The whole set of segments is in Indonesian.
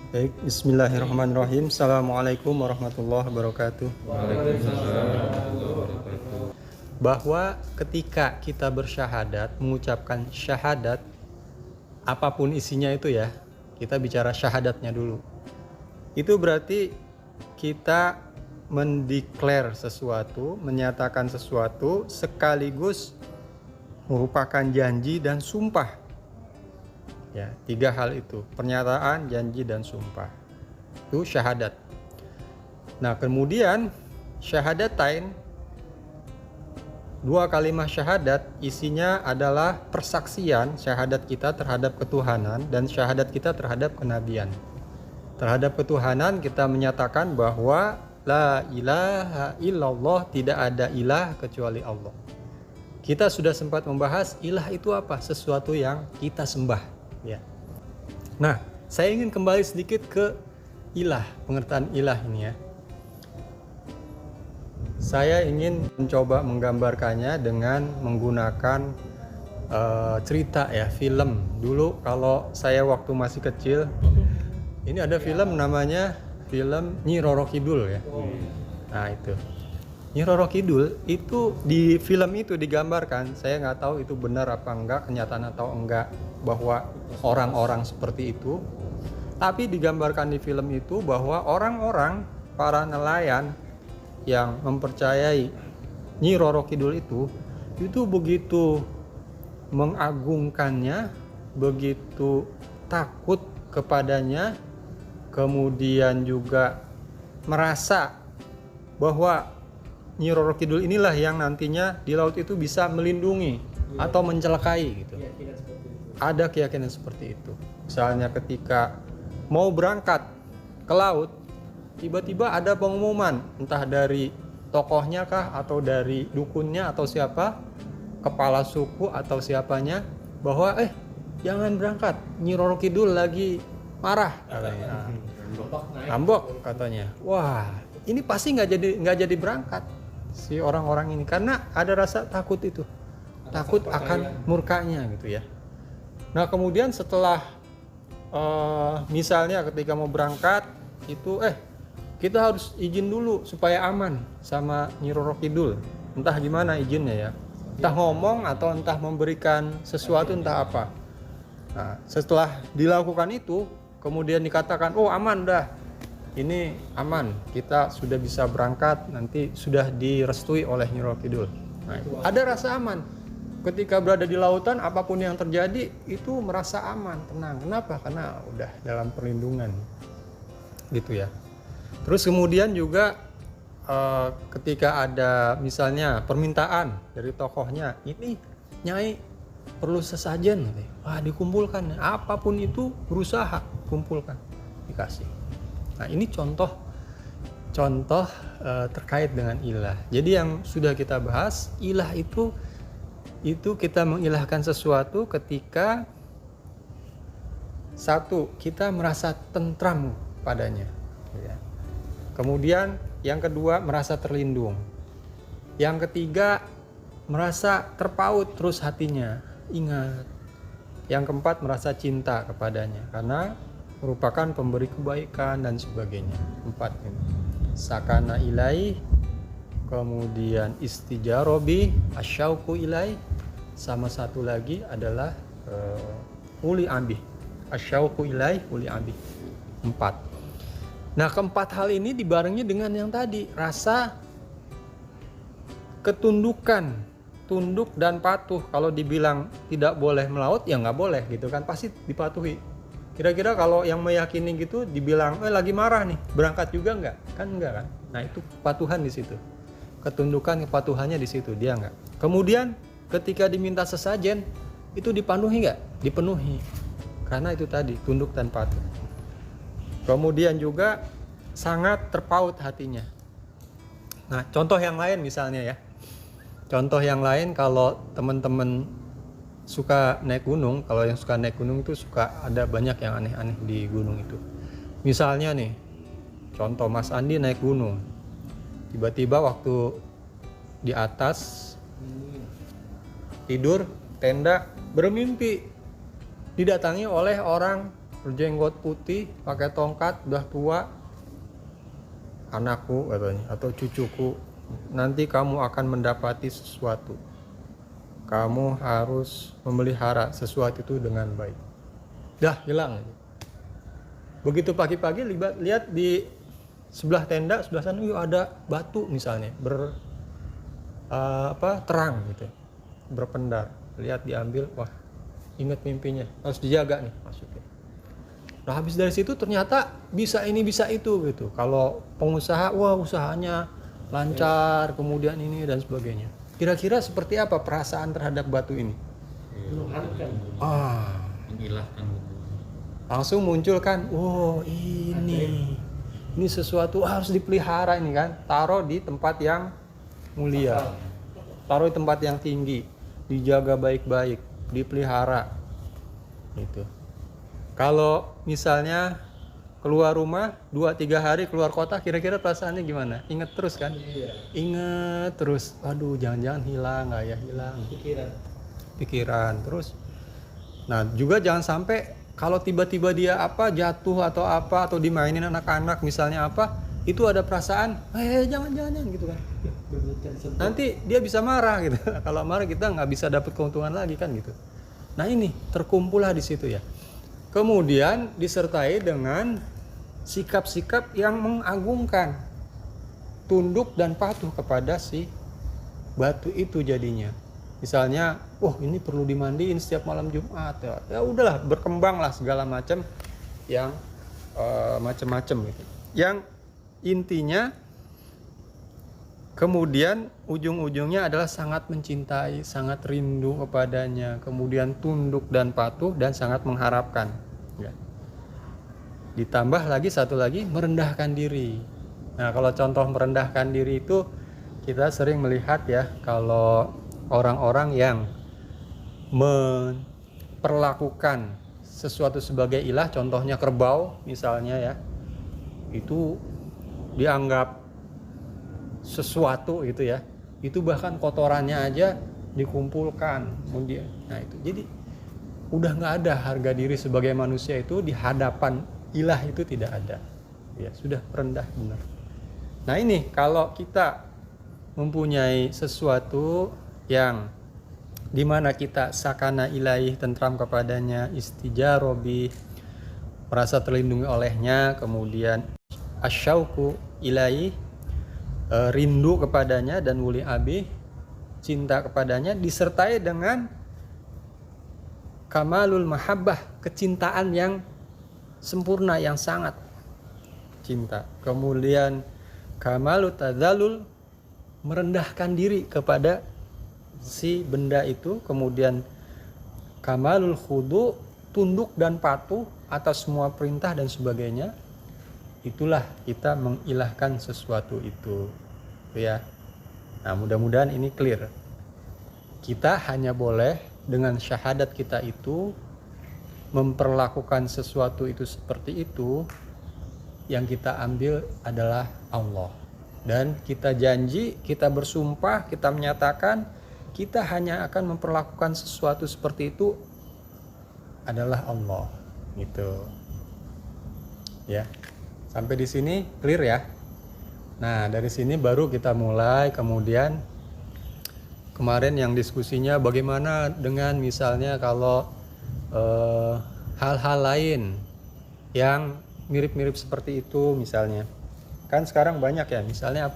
Baik, bismillahirrahmanirrahim. Assalamualaikum warahmatullahi wabarakatuh. Bahwa ketika kita bersyahadat, mengucapkan syahadat, apapun isinya itu ya, kita bicara syahadatnya dulu. Itu berarti kita mendeklar sesuatu, menyatakan sesuatu, sekaligus merupakan janji dan sumpah. Ya, 3 hal itu, pernyataan, janji, dan sumpah. Itu syahadat. Nah, kemudian syahadatain, 2 kalimat syahadat isinya adalah persaksian syahadat kita terhadap ketuhanan dan syahadat kita terhadap kenabian. Terhadap ketuhanan kita menyatakan bahwa la ilaha illallah, tidak ada ilah kecuali Allah. Kita sudah sempat membahas ilah itu apa? Sesuatu yang kita sembah. Ya. Nah, saya ingin kembali sedikit ke ilah, pengertian ilah ini ya. Saya ingin mencoba menggambarkannya dengan menggunakan cerita ya, film. Dulu kalau saya waktu masih kecil, ini ada film namanya film Nyi Roro Kidul ya. Nah itu, Nyi Roro Kidul itu di film itu digambarkan, saya nggak tahu itu benar apa enggak, kenyataan atau enggak, bahwa orang-orang seperti itu. Tapi digambarkan di film itu bahwa orang-orang, para nelayan yang mempercayai Nyi Roro Kidul itu begitu mengagungkannya, begitu takut kepadanya, kemudian juga merasa bahwa Nyi Roro Kidul inilah yang nantinya di laut itu bisa melindungi atau mencelakai gitu. Ada keyakinan seperti itu. Misalnya ketika mau berangkat ke laut, tiba-tiba ada pengumuman, entah dari tokohnya kah atau dari dukunnya atau siapa, kepala suku atau siapanya, bahwa jangan berangkat, Nyi Roro Kidul lagi marah katanya. Ngambek katanya. Wah, ini pasti nggak jadi berangkat si orang-orang ini, karena ada rasa takut itu, takut akan murkanya gitu ya. Nah kemudian setelah misalnya ketika mau berangkat itu kita harus izin dulu supaya aman sama Nyi Roro Kidul, entah gimana izinnya ya, entah ngomong atau entah memberikan sesuatu, entah apa. Nah setelah dilakukan itu kemudian dikatakan oh aman dah, ini aman, kita sudah bisa berangkat, nanti sudah direstui oleh Nyi Roro Kidul. Nah, ada rasa aman. Ketika berada di lautan, apapun yang terjadi itu merasa aman, tenang. Kenapa? Karena udah dalam perlindungan, gitu ya. Terus kemudian juga ketika ada misalnya permintaan dari tokohnya, ini Nyai perlu sesajen, wah dikumpulkan, apapun itu berusaha kumpulkan, dikasih. Nah ini contoh terkait dengan ilah. Jadi yang sudah kita bahas, ilah itu kita mengilahkan sesuatu ketika satu, kita merasa tentram padanya ya. Kemudian yang kedua, merasa terlindung. Yang ketiga, merasa terpaut terus hatinya, ingat. Yang keempat, merasa cinta kepadanya karena merupakan pemberi kebaikan dan sebagainya. 4 ini. Sakana ilaih, kemudian istijarobi, asyauku ilai, sama satu lagi adalah uli ambih, asyauku ilai, uli ambih. 4. Nah keempat hal ini dibarengi dengan yang tadi, rasa ketundukan, tunduk dan patuh. Kalau dibilang tidak boleh melaut ya nggak boleh gitu kan, pasti dipatuhi. Kira-kira kalau yang meyakini gitu dibilang lagi marah nih, berangkat juga nggak? Kan enggak kan? Nah itu kepatuhan di situ. Ketundukan, kepatuhannya di situ, dia enggak. Kemudian ketika diminta sesajen itu dipenuhi enggak? Dipenuhi. Karena itu tadi, tunduk dan patuh. Kemudian juga sangat terpaut hatinya. Nah, contoh yang lain misalnya ya. Contoh yang lain kalau teman-teman suka naik gunung, kalau yang suka naik gunung itu suka ada banyak yang aneh-aneh di gunung itu. Misalnya nih, contoh Mas Andi naik gunung. Tiba-tiba waktu di atas tidur tenda, bermimpi didatangi oleh orang berjenggot putih, pakai tongkat, udah tua, anakku katanya atau cucuku, nanti kamu akan mendapati sesuatu. Kamu harus memelihara sesuatu itu dengan baik. Dah hilang. Begitu pagi-pagi lihat di sebelah tenda, sebelah sana ada batu misalnya terang gitu, berpendar. Lihat diambil, wah ingat mimpinya, harus dijaga nih masuknya. Nah habis dari situ ternyata bisa ini bisa itu gitu. Kalau pengusaha, wah usahanya lancar, kemudian ini dan sebagainya. Kira-kira seperti apa perasaan terhadap batu ini? Mengilahkan gitu. Langsung muncul kan, oh ini sesuatu harus dipelihara ini kan. Taruh di tempat yang mulia, taruh di tempat yang tinggi, dijaga baik-baik, dipelihara gitu. Kalau misalnya keluar rumah 2-3 hari keluar kota, kira-kira perasaannya gimana? Ingat terus kan? Ingat terus, aduh jangan-jangan hilang, nggak ya hilang pikiran terus. Nah juga jangan sampai kalau tiba-tiba dia jatuh atau dimainin anak-anak misalnya itu ada perasaan jangan gitu kan, nanti dia bisa marah gitu. Kalau marah kita nggak bisa dapat keuntungan lagi kan gitu. Nah ini terkumpullah di situ ya. Kemudian disertai dengan sikap-sikap yang mengagungkan, tunduk dan patuh kepada si batu itu jadinya. Misalnya, ini perlu dimandiin setiap malam Jumat ya udahlah, berkembanglah segala macam yang macam-macam gitu. Yang intinya kemudian ujung-ujungnya adalah sangat mencintai, sangat rindu kepadanya, kemudian tunduk dan patuh dan sangat mengharapkan ya. Ditambah lagi satu lagi, merendahkan diri. Nah kalau contoh merendahkan diri itu kita sering melihat ya, kalau orang-orang yang memperlakukan sesuatu sebagai ilah, contohnya kerbau misalnya ya, itu dianggap sesuatu gitu ya, itu bahkan kotorannya aja dikumpulkan kemudian. Nah itu jadi udah nggak ada harga diri sebagai manusia, itu di hadapan ilah itu tidak ada ya, sudah rendah benar. Nah ini kalau kita mempunyai sesuatu yang dimana kita sakana ilaih, tentram kepadanya, istijarobi, merasa terlindungi olehnya, kemudian asyauku ilaih, rindu kepadanya, dan wuli abi, cinta kepadanya, disertai dengan kamalul mahabbah, kecintaan yang sempurna, yang sangat cinta. Kemudian kamalut tadzalul, merendahkan diri kepada si benda itu. Kemudian kamalul khudu, tunduk dan patuh atas semua perintah dan sebagainya. Itulah kita mengilahkan sesuatu itu ya. Nah mudah-mudahan ini clear. Kita hanya boleh dengan syahadat kita itu memperlakukan sesuatu itu seperti itu. Yang kita ambil adalah Allah, dan kita janji, kita bersumpah, kita menyatakan kita hanya akan memperlakukan sesuatu seperti itu adalah Allah gitu ya. Sampai di sini clear ya. Nah dari sini baru kita mulai. Kemudian kemarin yang diskusinya bagaimana dengan misalnya kalau hal-hal lain yang mirip-mirip seperti itu, misalnya kan sekarang banyak ya, misalnya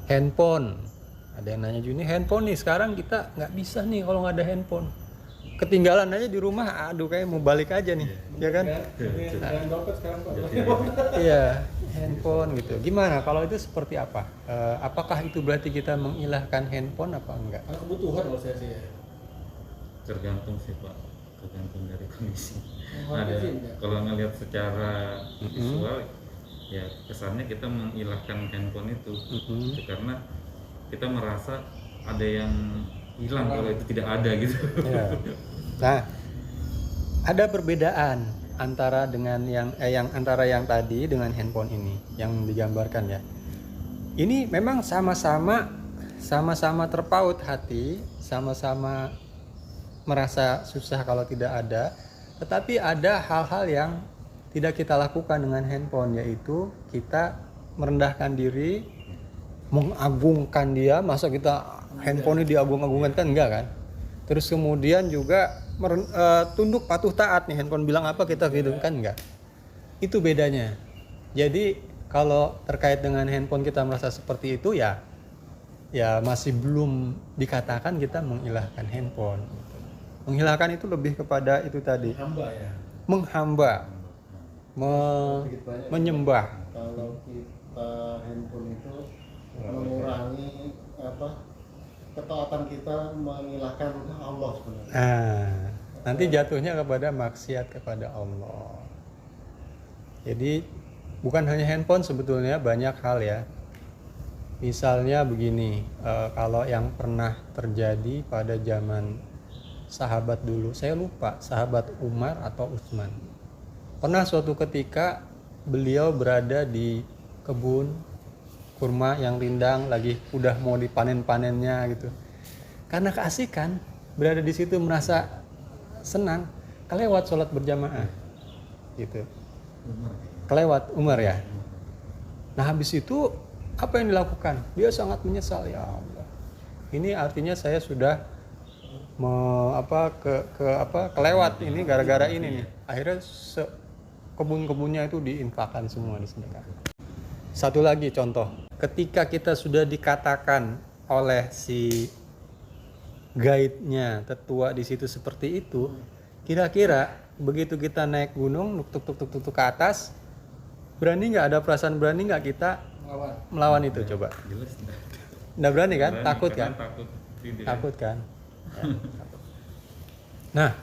handphone. Ada yang nanya juga, nih handphone nih sekarang kita nggak bisa nih kalau nggak ada handphone, ketinggalan aja di rumah, aduh kayak mau balik aja nih ya kan. Iya handphone gitu. Gimana kalau itu seperti apa? Apakah itu berarti kita mengilahkan handphone apa enggak? Kebutuhan kalau saya sih ya. Tergantung sih Pak, tergantung dari kondisi. Ada kalau ngelihat secara visual ya kesannya kita mengilahkan handphone itu karena kita merasa ada yang hilang kalau itu tidak ada gitu ya. Nah ada perbedaan antara dengan antara yang tadi dengan handphone ini yang digambarkan ya. Ini memang sama-sama terpaut hati, sama-sama merasa susah kalau tidak ada, Tetapi ada hal-hal yang tidak kita lakukan dengan handphone, yaitu kita merendahkan diri, mengagungkan dia. Masa kita handphone ini diagung-agungkan, kan enggak kan? Terus kemudian juga tunduk patuh taat nih, handphone bilang apa kita gitu, kan enggak. Itu bedanya. Jadi kalau terkait dengan handphone kita merasa seperti itu, ya masih belum dikatakan kita mengilahkan handphone. Menghilangkan itu lebih kepada itu tadi, menghamba, menyembah. Kalau kita handphone itu mengurangi ketaatan kita, mengilahkan Allah sebenarnya. Nanti jatuhnya kepada maksiat kepada Allah. Jadi bukan hanya handphone, sebetulnya banyak hal ya. Misalnya begini, kalau yang pernah terjadi pada zaman sahabat dulu, saya lupa sahabat Umar atau Utsman. Pernah suatu ketika beliau berada di kebun kurma yang rindang, lagi udah mau dipanen-panennya gitu. Karena keasikan berada di situ, merasa senang, kelewat sholat berjamaah gitu. Kelewat Umar ya. Nah habis itu apa yang dilakukan? Dia sangat menyesal, ya Allah. Ini artinya saya sudah kelewat ini gara-gara ini nih. Akhirnya kebun-kebunnya itu diinfakkan semua, disedekahkan. Satu lagi contoh, ketika kita sudah dikatakan oleh si guide-nya, tetua di situ seperti itu, kira-kira begitu kita naik gunung, tuk ke atas, berani nggak, ada perasaan berani nggak kita melawan itu? Coba. Jelas Nggak berani kan? Takut kan? Takut kan? Nah,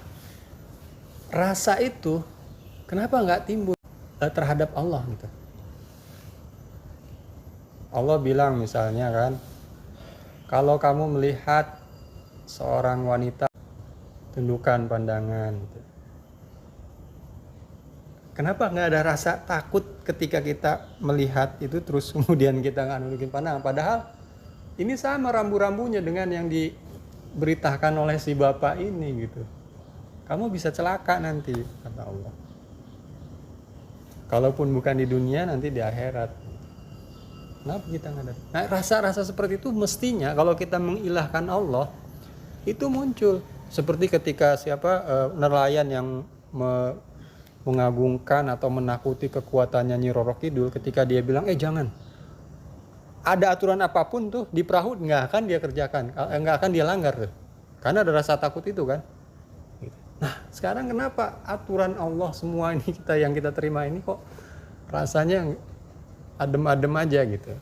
rasa itu kenapa nggak timbul terhadap Allah gitu? Allah bilang misalnya kan, kalau kamu melihat seorang wanita, tundukkan pandangan gitu. Kenapa nggak ada rasa takut ketika kita melihat itu terus kemudian kita nggak nundukin pandangan? Padahal ini sama rambu-rambunya dengan yang diberitakan oleh si bapak ini gitu. Kamu bisa celaka nanti, kata Allah. Kalaupun bukan di dunia, nanti di akhirat. Kenapa kita nggak ada? Nah, rasa-rasa seperti itu mestinya kalau kita mengilahkan Allah itu muncul. Seperti ketika nelayan yang mengagungkan atau menakuti kekuatannya Nyi Roro Kidul, ketika dia bilang, jangan. Ada aturan apapun tuh di perahu nggak akan dia kerjakan, nggak akan dia langgar tuh. Karena ada rasa takut itu kan. Nah, sekarang kenapa aturan Allah semua ini yang kita terima ini kok rasanya adem-adem aja gitu.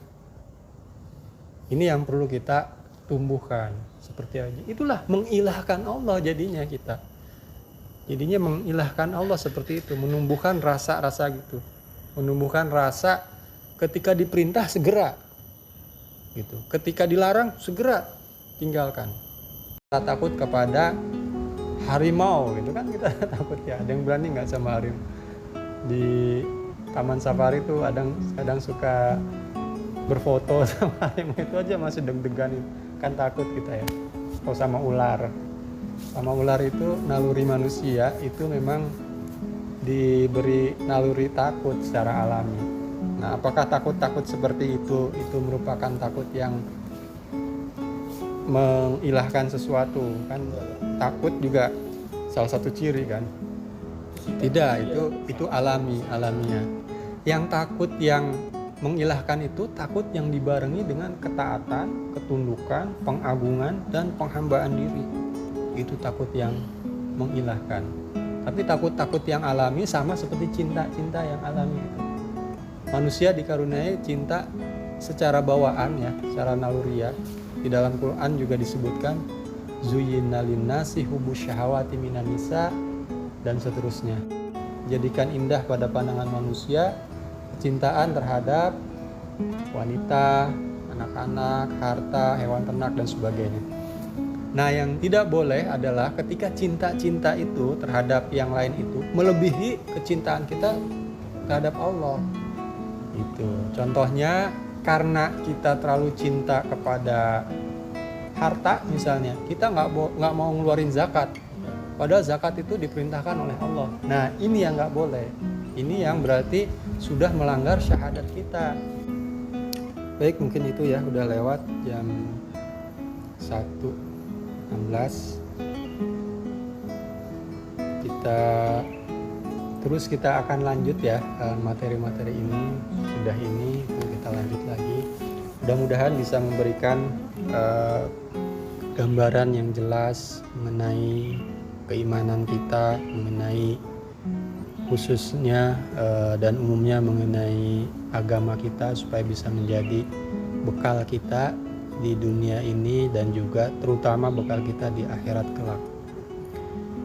Ini yang perlu kita tumbuhkan seperti aja. Itulah mengilahkan Allah jadinya kita. Jadinya mengilahkan Allah seperti itu, menumbuhkan rasa-rasa gitu. Menumbuhkan rasa ketika diperintah segera gitu. Ketika dilarang segera tinggalkan. Kita takut kepada harimau gitu kan, kita takut ya. Ada yang berani nggak sama harimau? Di Taman Safari tuh kadang suka berfoto sama harimau, itu aja masih deg-degan, kan takut kita ya. Atau sama ular. Sama ular itu naluri manusia itu memang diberi naluri takut secara alami. Nah, apakah takut-takut seperti itu merupakan takut yang mengilahkan sesuatu? Kan takut juga salah satu ciri kan. Tidak, itu alamiah. Yang takut yang mengilahkan itu takut yang dibarengi dengan ketaatan, ketundukan, pengagungan, dan penghambaan diri. Itu takut yang mengilahkan. Tapi takut yang alami sama seperti cinta yang alami itu. Manusia dikaruniai cinta secara bawaan ya, secara naluriah. Di dalam Quran juga disebutkan zuyyina linnasi hubbus syahawati minan nisa dan seterusnya. Jadikan indah pada pandangan manusia kecintaan terhadap wanita, anak-anak, harta, hewan ternak dan sebagainya. Nah, yang tidak boleh adalah ketika cinta itu terhadap yang lain itu melebihi kecintaan kita terhadap Allah. Itu. Contohnya karena kita terlalu cinta kepada harta misalnya, kita nggak mau ngeluarin zakat. Padahal zakat itu diperintahkan oleh Allah. Nah, ini yang nggak boleh. Ini yang berarti sudah melanggar syahadat kita. Baik, mungkin itu ya, udah lewat jam 1.16. Kita akan lanjut ya materi-materi ini. Sudah ini kita lanjut lagi. Mudah-mudahan bisa memberikan gambaran yang jelas mengenai keimanan kita, mengenai khususnya dan umumnya mengenai agama kita, supaya bisa menjadi bekal kita di dunia ini dan juga terutama bekal kita di akhirat kelak.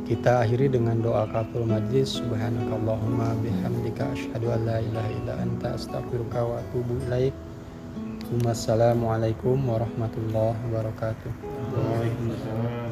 Kita akhiri dengan doa kafaratul majlis. Subhanakallahumma bihamdika asyhadu an la ilaha illa anta astaghfiruka wa atubu ilaik. Wassalamualaikum warahmatullahi wabarakatuh. Waalaikumsalam.